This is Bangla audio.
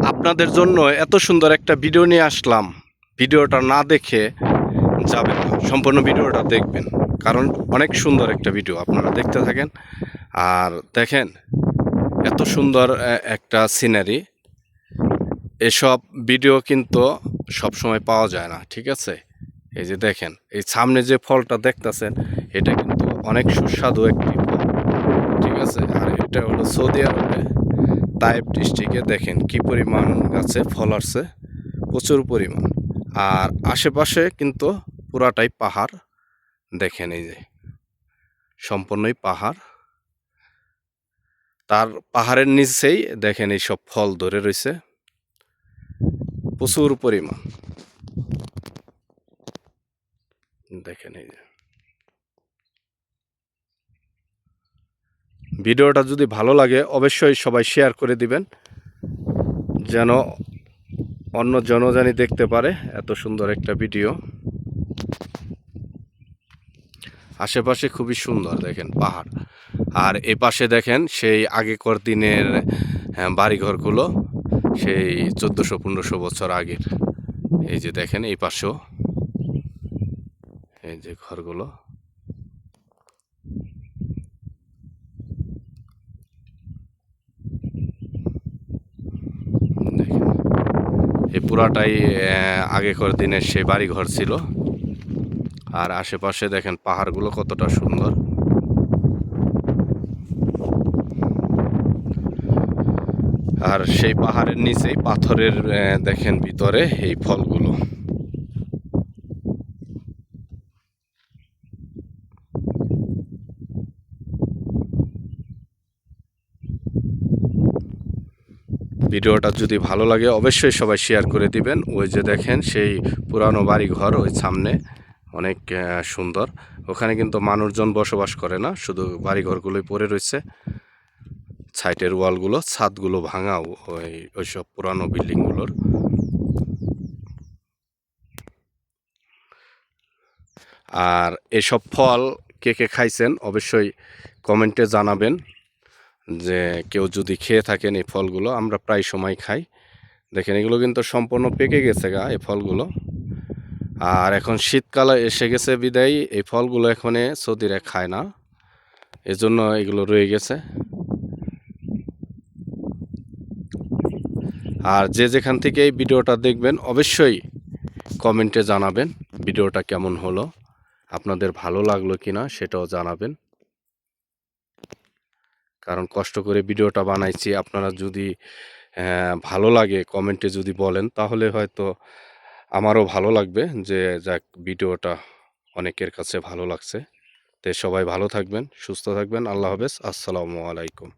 আপনাদের জন্য এত সুন্দর একটা ভিডিও নিয়ে আসলাম। ভিডিওটা না দেখে যাবেন না, সম্পূর্ণ ভিডিওটা দেখবেন, কারণ অনেক সুন্দর একটা ভিডিও। আপনারা দেখতে থাকেন আর দেখেন এত সুন্দর একটা সিনারি। এসব ভিডিও কিন্তু সবসময় পাওয়া যায় না, ঠিক আছে? এই যে দেখেন, এই সামনে যে ফলটা দেখতেছেন, এটা কিন্তু অনেক সুস্বাদু একটি ফল, ঠিক আছে? আর এটা হলো সৌদি আরবে তাইব ডিস্ট্রিক্টে। দেখেন কি পরিমাণ গাছে ফল আসছে, প্রচুর পরিমাণ। আর আশেপাশে কিন্তু পুরাটাই পাহাড়। দেখেন এই যে সম্পূর্ণই পাহাড়, তার পাহাড়ের নিচেই দেখেন এই সব ফল ধরে রয়েছে প্রচুর পরিমাণ। দেখেন এই যে ভিডিওটা যদি ভালো লাগে অবশ্যই সবাই শেয়ার করে দিবেন, যেন অন্য জনজানি দেখতে পারে এত সুন্দর একটা ভিডিও। আশেপাশে খুবই সুন্দর, দেখেন পাহাড়। আর এ পাশে দেখেন সেই আগেকার দিনের বাড়িঘরগুলো, সেই 1400-1500 বছর আগের। এই যে দেখেন এই পাশেও এই যে ঘরগুলো। দেখেন এই পুরাটাই আগেকার দিনের সেই বাড়িঘর ছিল। আর আশেপাশে দেখেন পাহাড়গুলো কতটা সুন্দর। আর সেই পাহাড়ের নিচেই পাথরের দেখেন ভিতরে এই ফলগুলো। ভিডিওটা যদি ভালো লাগে অবশ্যই সবাই শেয়ার করে দিবেন। ওই যে দেখেন সেই পুরানো বাড়িঘর ওই সামনে, অনেক সুন্দর। ওখানে কিন্তু মানুষজন বসবাস করে না, শুধু বাড়িঘরগুলোই পড়ে রয়েছে। সাইডের ওয়ালগুলো, ছাদগুলো ভাঙা ওইসব পুরানো বিল্ডিংগুলোর। আর এসব ফল কে কে খাইছেন অবশ্যই কমেন্টে জানাবেন, যে কেউ যদি খেয়ে থাকেন এই ফলগুলো। আমরা প্রায় সময় খাই। দেখেন এগুলো কিন্তু সম্পূর্ণ পেকে গেছে গা এই ফলগুলো। আর এখন শীতকালে এসে গেছে বিদায় এই ফলগুলো এখন সৌদিরা খায় না, এজন্য এগুলো রয়ে গেছে। আর যে যেখান থেকে এই ভিডিওটা দেখবেন অবশ্যই কমেন্টে জানাবেন ভিডিওটা কেমন হলো, আপনাদের ভালো লাগলো কিনা সেটাও জানাবেন। কারণ কষ্ট করে ভিডিওটা বানাইছি, আপনারা যদি ভালো লাগে কমেন্টে যদি বলেন তাহলে হয়তো আমারও ভালো লাগবে, যে যাক ভিডিওটা অনেকের কাছে ভালো লাগছে। তো সবাই ভালো থাকবেন, সুস্থ থাকবেন। আল্লাহ হাফেজ, আসসালামু আলাইকুম।